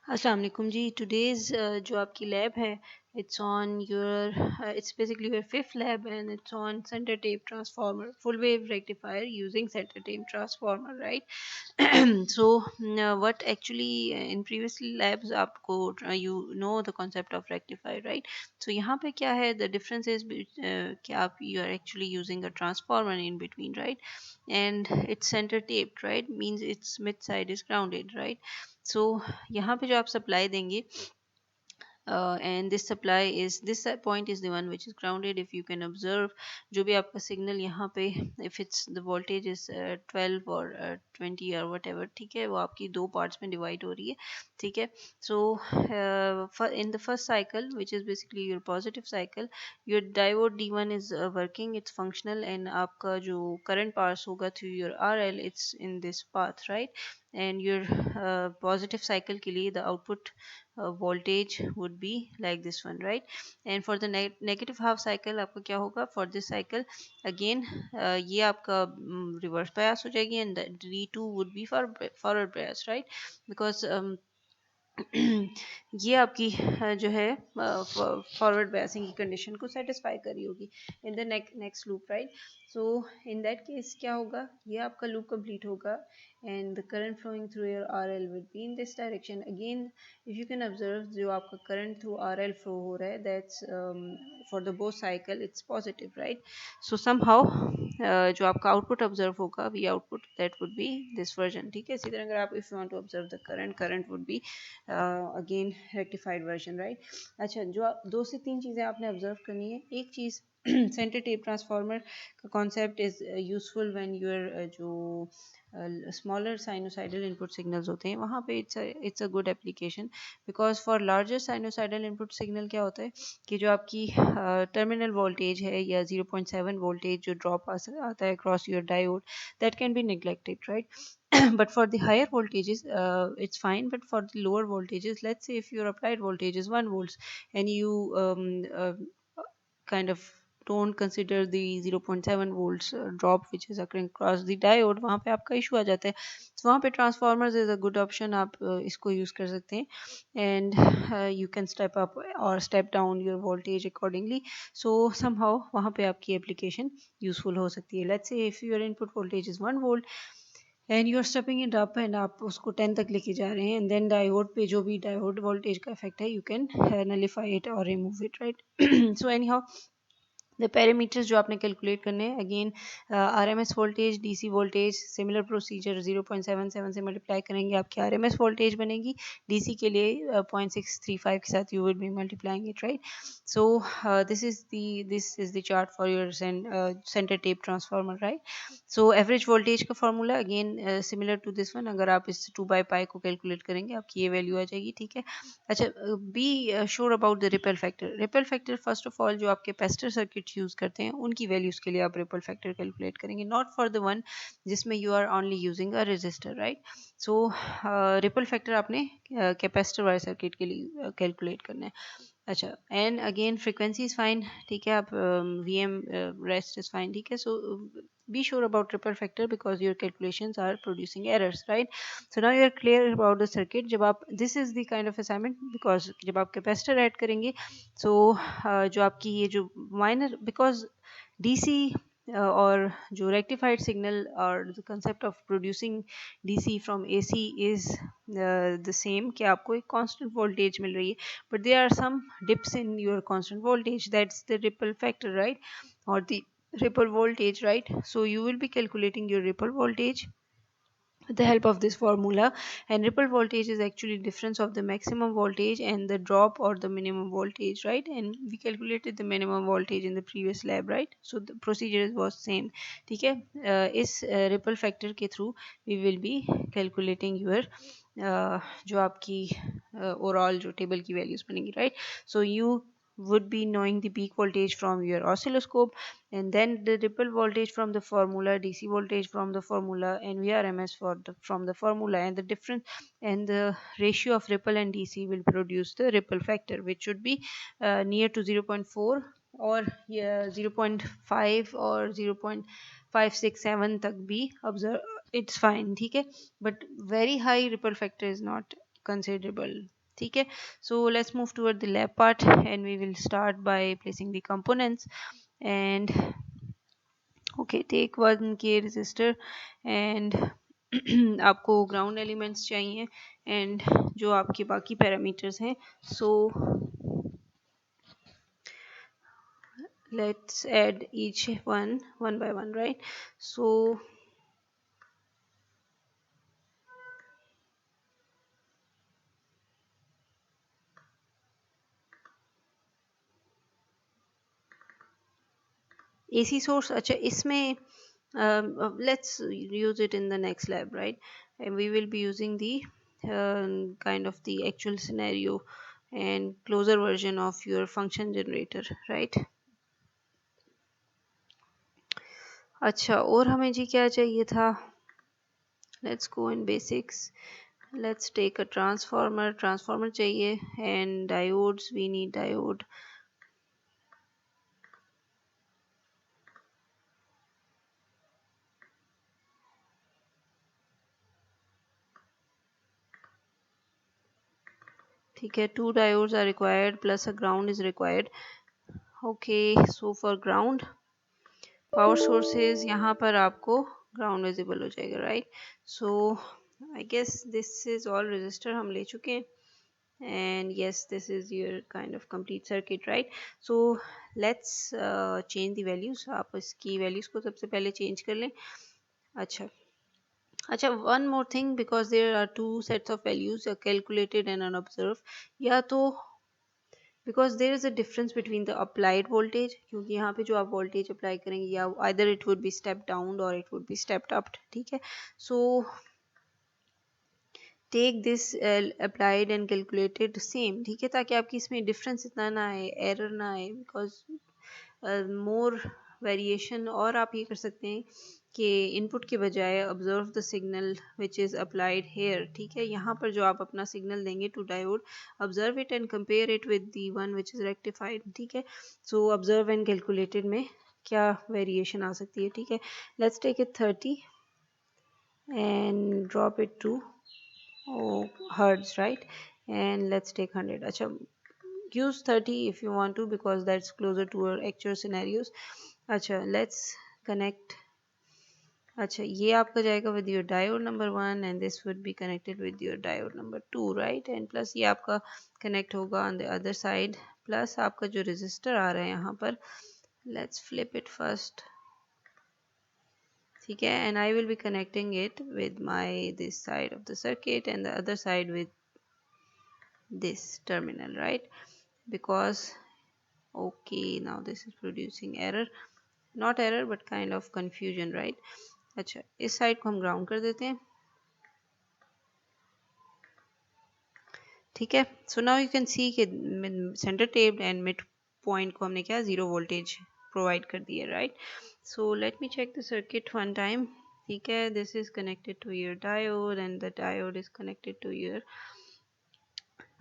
अस्सलाम वालेकुम जी। टुडेज़ जो आपकी लैब है, it's on your it's basically your fifth lab and it's on centre tap transformer full wave rectifier using centre tap transformer, right? So what actually in previous labs आपको you know the concept of rectifier, right? So यहाँ पे क्या है, the difference is कि आप you are actually using a transformer in between, right? And it's center taped, right? Means its mid side is grounded, right? So यहाँ पे जो आप सप्लाई देंगे, and this supply is this point is the one which is grounded. If you can observe, जो भी आपका signal यहाँ पे, if it's the voltage is 12 or 20 or whatever, ठीक है, वो आपकी दो parts में divide हो रही है, ठीक है. So in the first cycle, which is basically your positive cycle, your diode D1 is working, it's functional, and आपका जो current pass होगा through your RL, it's in this path, right? And your positive cycle के लिए the output voltage would be like this one, right? And for the negative half cycle आपका क्या होगा? For this cycle again ये आपका reverse bias हो जाएगी, and the D2 would be forward bias, right? Because ये आपकी जो है फॉरवर्ड बायसिंग की कंडीशन को सेटिस्फाई कर रही होगी in the next loop, right? So in that case क्या होगा, ये आपका लूप कंप्लीट होगा and the current flowing through your RL will be in this direction. Again if you can observe, जो आपका करंट थ्रू आरएल फ्लो हो रहा है, that's for the both cycle it's positive, right? So somehow जो आपका output observe होगा, we output that would be this version, ठीक है. इसी तरह अगर आप if you want to observe the current would be again rectified version, right? अच्छा, जो दो से तीन चीज़ें आपने ऑब्जर्व करनी है. एक चीज़ सेंटर टेप ट्रांसफार्मर का concept is useful when your जो स्मॉलर साइनोसाइडल इनपुट सिग्नल्स होते हैं, वहाँ पे it's a good application. Because for larger sinusoidal input signal क्या होता है कि जो आपकी टर्मिनल वोल्टेज है या 0.7 वोल्टेज जो ड्रॉप आता है cross your diode, that can be neglected, right? But for the higher voltages it's fine, but for the lower voltages, let's say if your applied voltage is 1 volts and you kind of don't consider the 0.7 volts drop which is occurring across the diode, वहाँ पे आपका issue आ जाता है. So वहाँ पे transformers is a good option, आप इसको use कर सकते हैं, and you can step up or step down your voltage accordingly. So somehow वहाँ पे आपकी application useful हो सकती है. Let's say if your input voltage is 1 volt and you are stepping it up and आप उसको 10 तक लेके जा रहे हैं, एंड देन डायोड पे जो भी डायोड वोल्टेज का इफेक्ट है, यू कैन नलिफाई इट और remove it, right? So any how the parameters जो आपने कैलकुलेट करने हैं, again RMS voltage, DC voltage, similar procedure 0.77 से मल्टीप्लाई करेंगे, आपकी आरएमएस वोल्टेज बनेगी. डीसी के लिए 0.635 के साथ you will be multiplying it, right? So this is the chart for your centre tap transformer, right? So average voltage का formula again similar to this one, अगर आप इस 2/π को कैलकुलेट करेंगे, आपकी ये वैल्यू आ जाएगी, ठीक है. अच्छा, be sure about the ripple factor. Ripple factor first of all जो आपके कैपेसिटर सर्किट यूज करते हैं उनकी वैल्यूज के लिए आप रिपल फैक्टर कैलकुलेट करेंगे, नॉट फॉर द वन जिसमें you are only using a resistor, right? So ripple factor आपने कैपेसिटर वाले सर्किट के लिए कैलकुलेट करना है. अच्छा, and again frequency is fine, ठीक है. आप V M rest is fine, ठीक है. सो be sure about ripple factor because your calculations are producing errors, right? So now you are clear about the circuit. जब आप this is the kind of assignment because जब आप capacitor add करेंगे, so जो आपकी ये जो minor, because DC और जो rectified signal और the concept of producing DC from AC is the same, कि आपको एक constant voltage मिल रही है, but there are some dips in your constant voltage, that's the ripple factor, right? Or the ripple voltage, right? So you will be calculating your ripple voltage with the help of this formula, and ripple voltage is actually difference of the maximum voltage and the drop or the minimum voltage, right? And we calculated the minimum voltage in the previous lab, right? So the procedure was same, ठीक है. इस ripple factor के through we will be calculating your जो आपकी overall जो table की values बनेगी, right? So you would be knowing the peak voltage from your oscilloscope, and then the ripple voltage from the formula, DC voltage from the formula, and VRMS from the formula, and the difference and the ratio of ripple and DC will produce the ripple factor, which should be near to 0.4 or 0.5 or 0.567 तक भी observe, it's fine, ठीक है. But very high ripple factor is not considerable, ठीक है. So let's move toward the lab part and we will start by placing the components. And okay, take 1k resistor and आपको ground elements चाहिए and जो आपके बाकी parameters हैं. सो let's add each one by one, right? So AC source, अच्छा इसमें let's use it in the next lab, right? And we will be using the kind of the actual scenario and closer version of your function generator, right? अच्छा और हमें जी क्या चाहिए था? Let's go in basics. Let's take a transformer चाहिए and diodes, we need diode. ठीक है, 2 diodes are required plus a ground is required. Okay, so for ground power sources यहाँ पर आपको ground visible हो जाएगा, right? So I guess this is all resistor हम ले चुके हैं. And yes, this is your kind of complete circuit, right? So let's change the values. आप इसकी values को सबसे पहले change कर लें. अच्छा अच्छा, one more thing, because there are two sets of values, calculated and unobserved. या तो because there is a difference between the applied voltage, क्योंकि यहाँ पे जो आप voltage apply करेंगे या either it would be stepped down or it would be stepped up, ठीक है. So take this applied and calculated same, ठीक है, ताकि आपकी इसमें difference इतना ना आए, error ना आए, because more variation. और आप ये कर सकते हैं कि इनपुट के बजाय observe the signal which is applied here, ठीक है. यहाँ पर जो आप अपना सिग्नल देंगे to diode, observe it and compare it with the one which is rectified, ठीक है. सो ऑब्जर्व एंड कैलकुलेटेड में क्या वेरिएशन आ सकती है, ठीक है. Let's take it 30 and drop it to hertz, right? And let's take 100. अच्छा, use 30 if you want to, because that's closer to our actual scenarios. अच्छा, let's connect. अच्छा, ये आपका जाएगा with your diode number 1 and this would be connected with your diode number 2, right? And plus ये आपका connect होगा on the other side, plus आपका जो resistor आ रहा है यहाँ पर, let's flip it first, ठीक है. And I will be connecting it with my this side of the circuit and the other side with this terminal, right? Because okay, now this is producing error, not error but kind of confusion, right? अच्छा, इस side को हम ground कर देते हैं, ठीक है. So now you can see कि centre tap and mid point को हमने क्या 0 वोल्टेज प्रोवाइड कर दिया, right. So let me check the circuit one time, ठीक है. This is connected to your diode and the diode is connected to your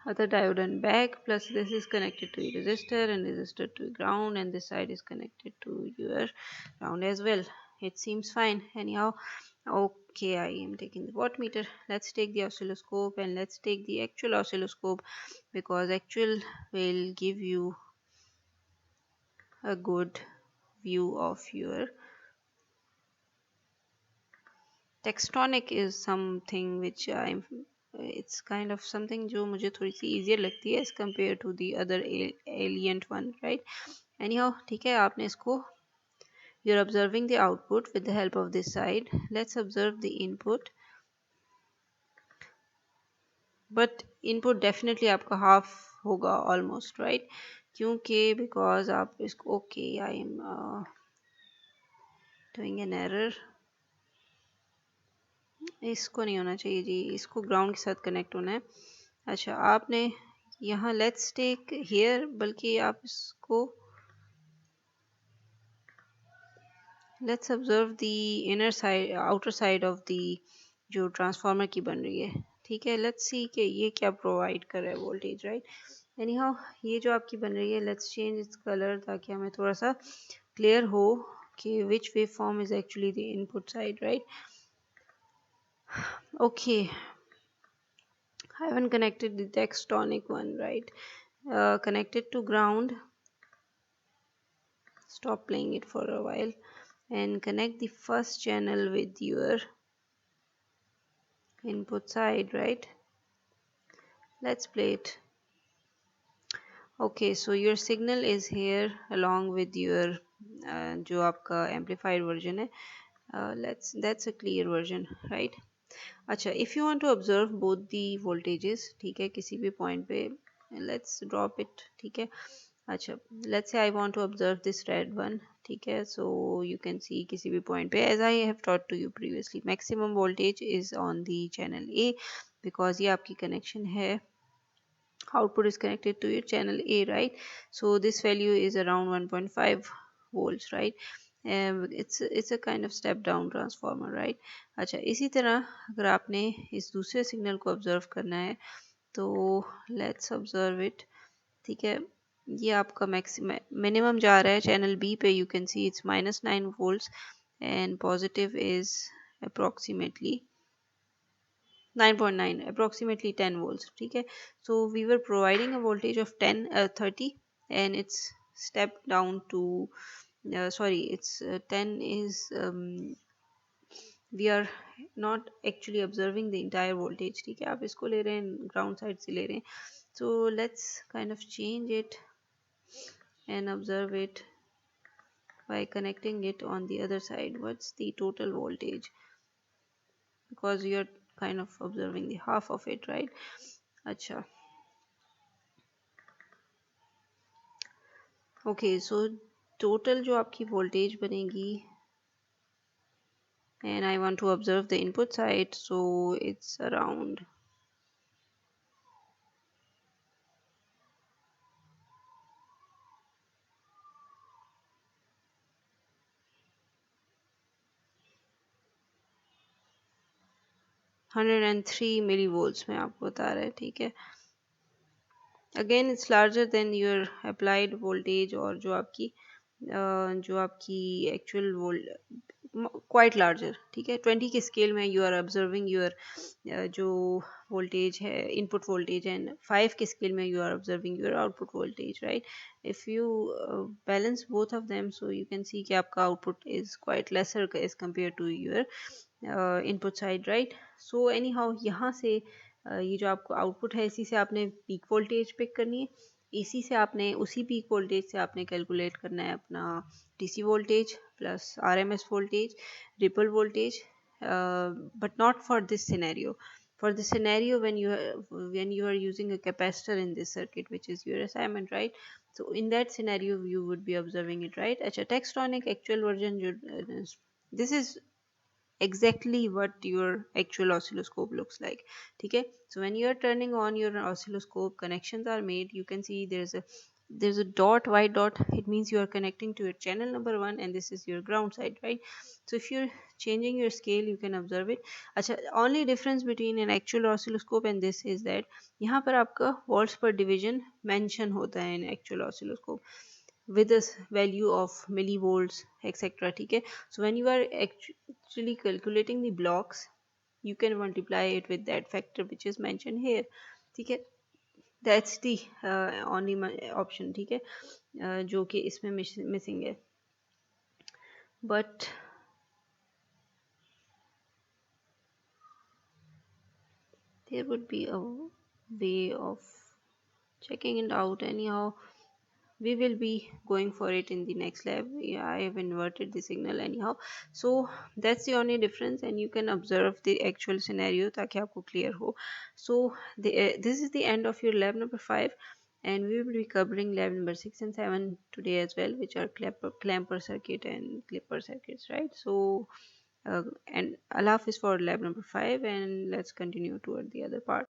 other diode and back, plus this is connected to your resistor and resistor to ground, and this side is connected to your ground as well. It seems fine. Anyhow, okay, I am taking the voltmeter. Let's take the oscilloscope and let's take the actual oscilloscope, because actual will give you a good view of your tectonic. Is something which I'm it's kind of something जो मुझे थोड़ी सी easier लगती है as compared to the other alien one, right? Anyhow, ठीक है, आपने इसको you're observing the output with the help of this side. Let's observe the input, but input definitely आपका half होगा almost, right? क्योंकि because आप इसको okay, I am doing an error. इसको नहीं होना चाहिए जी, इसको ग्राउंड के साथ कनेक्ट होना है. अच्छा, आपने यहाँ लेट्स टेक हियर, बल्कि आप इसको let's observe the inner side outer side of the जो ट्रांसफार्मर की बन रही है, ठीक है. लेट्स सी कि ये क्या प्रोवाइड कर रहा है वोल्टेज, राइट. एनीहाउ, ये जो आपकी बन रही है, लेट्स चेंज इट्स कलर ताकि हमें थोड़ा सा क्लियर हो कि which wave form is actually the input side, right. Okay, I haven't connected the Textonic one, right? Connect it to ground. Stop playing it for a while and connect the first channel with your input side, right? Let's play it. Okay, so your signal is here along with your जो आपका amplified version है. That's a clear version, right? अच्छा, if you want to observe both the voltages, ठीक है, किसी भी point पे let's drop it, ठीक है. अच्छा, let's say I want to observe this red one, ठीक है. So you can see किसी भी point पे, as I have taught to you previously, maximum voltage is on the channel A because ये आपकी connection है, output is connected to your channel A, right? So this value is around 1.5 volts, right? It's a kind of step down transformer, right? अच्छा, इसी तरह अगर आपने इस दूसरे सिग्नल को ऑब्जर्व करना है तो लेट्स ऑब्जर्व इट, ठीक है. ये आपका मैक्सिमम मिनिमम जा रहा है चैनल बी पे. You can see it's -9 volts and positive is approximately 9.9, approximately 10 volts, ठीक है. So we were providing a voltage of 30 and it's stepped down to sorry, it's 10 is we are not actually observing the entire voltage, ठीक है. आप इसको ले रहे हैं ground side से ले रहे हैं. So let's kind of change it and observe it by connecting it on the other side. What's the total voltage? Because you're kind of observing the half of it, right? अच्छा. Okay, so total जो आपकी voltage बनेगी, and I want to observe the input side, so it's around 103 milli volts में आपको बता रहा है, ठीक है. Again it's larger than your applied voltage, और जो आपकी एक्चुअल क्वाइट लार्जर, ठीक है. 20 के स्केल में यू आर ऑब्जर्विंग योर जो वोल्टेज है इनपुट वोल्टेज, एंड 5 के स्केल में you are observing your output voltage, right. If you balance both of them, so you can see कि आपका output is quite lesser as compare to your input side, right. So anyhow यहाँ से ये जो आपको output है, इसी से आपने पीक वोल्टेज पिक करनी है. इसी से आपने उसी पीक वोल्टेज से आपने कैलकुलेट करना है अपना DC voltage plus RMS voltage, ripple voltage, but not for this scenario. For this scenario, when you are using a capacitor in this circuit, which is your assignment, right? So in that scenario you would be observing it, right? अच्छा, Textronic actual version जो this is exactly what your actual oscilloscope looks like, ठीक है. So when you are turning on your oscilloscope, connections are made. You can see there's a dot, white dot. It means you are connecting to your channel number 1 and this is your ground side, right? So if you're changing your scale, you can observe it. अच्छा, only difference between an actual oscilloscope and this is that यहाँ पर आपका volts per division mention होता है in actual oscilloscope with a value of millivolts, etc, ठीक है. So when you are actually calculating the blocks, you can multiply it with that factor which is mentioned here, ठीक है. That's the only option, ठीक है, जो कि इसमें missing है. But there would be a way of checking it out. Anyhow, we will be going for it in the next lab. Yeah, I have inverted the signal anyhow. So that's the only difference, and you can observe the actual scenario ताकि आपको clear हो. So this is the end of your lab number 5, and we will be covering lab number 6 and 7 today as well, which are clamper circuit and clipper circuits, right? So and Allah is for lab number 5, and let's continue toward the other part.